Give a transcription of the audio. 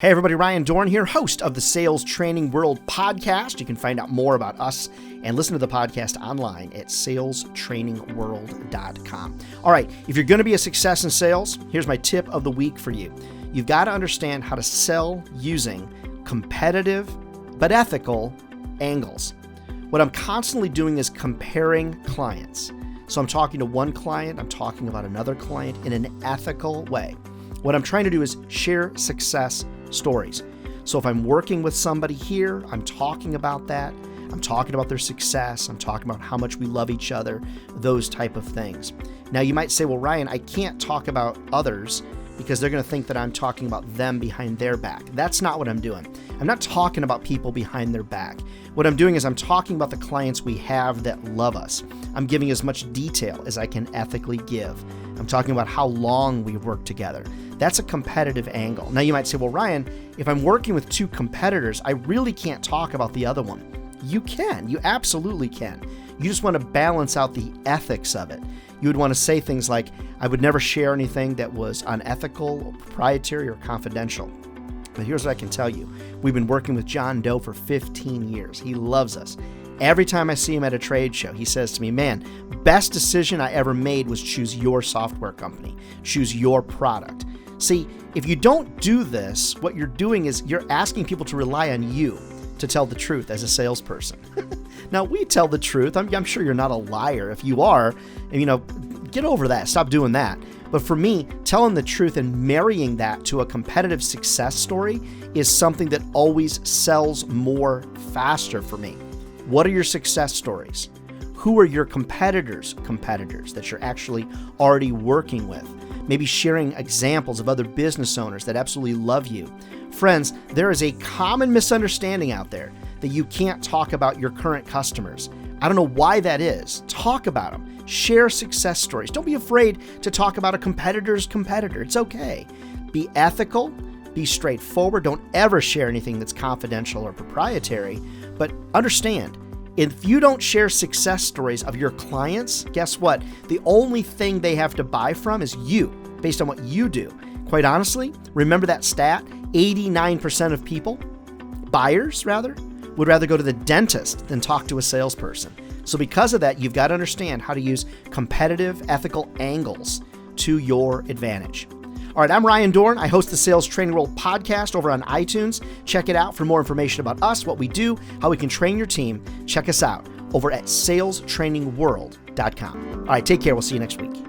Hey everybody, Ryan Dorn here, host of the Sales Training World podcast. You can find out more about us and listen to the podcast online at salestrainingworld.com. All right, if you're going to be a success in sales, here's my tip of the week for you. You've got to understand how to sell using competitive but ethical angles. What I'm constantly doing is comparing clients. So I'm talking to one client, I'm talking about another client in an ethical way. What I'm trying to do is share success stories. So if I'm working with somebody here, I'm talking about that. I'm talking about their success. I'm talking about how much we love each other, those type of things. Now you might say, well, Ryan, I can't talk about others because they're going to think that I'm talking about them behind their back. That's not what I'm doing. I'm not talking about people behind their back. What I'm doing is I'm talking about the clients we have that love us. I'm giving as much detail as I can ethically give. I'm talking about how long we've worked together. That's a competitive angle. Now you might say, well, Ryan, if I'm working with two competitors, I really can't talk about the other one. You can. You absolutely can. You just want to balance out the ethics of it. You would want to say things like, I would never share anything that was unethical, or proprietary, or confidential. But here's what I can tell you. We've been working with John Doe for 15 years. He loves us. Every time I see him at a trade show, he says to me, man, best decision I ever made was choose your software company, choose your product. See, if you don't do this, what you're doing is you're asking people to rely on you to tell the truth as a salesperson. Now, we tell the truth. I'm sure you're not a liar. If you are, get over that. Stop doing that. But for me, telling the truth and marrying that to a competitive success story is something that always sells more faster for me. What are your success stories? Who are your competitors that you're actually already working with? Maybe sharing examples of other business owners that absolutely love you. Friends, there is a common misunderstanding out there that you can't talk about your current customers. I don't know why that is. Talk about them. Share success stories. Don't be afraid to talk about a competitor's competitor. It's okay. Be ethical. Be straightforward. Don't ever share anything that's confidential or proprietary. But understand, if you don't share success stories of your clients, guess what? The only thing they have to buy from is you, based on what you do. Quite honestly, remember that stat? 89% of people, buyers rather, would rather go to the dentist than talk to a salesperson. So because of that, you've got to understand how to use competitive, ethical angles to your advantage. All right, I'm Ryan Dorn. I host the Sales Training World podcast over on iTunes. Check it out for more information about us, what we do, how we can train your team. Check us out over at salestrainingworld.com. All right, take care. We'll see you next week.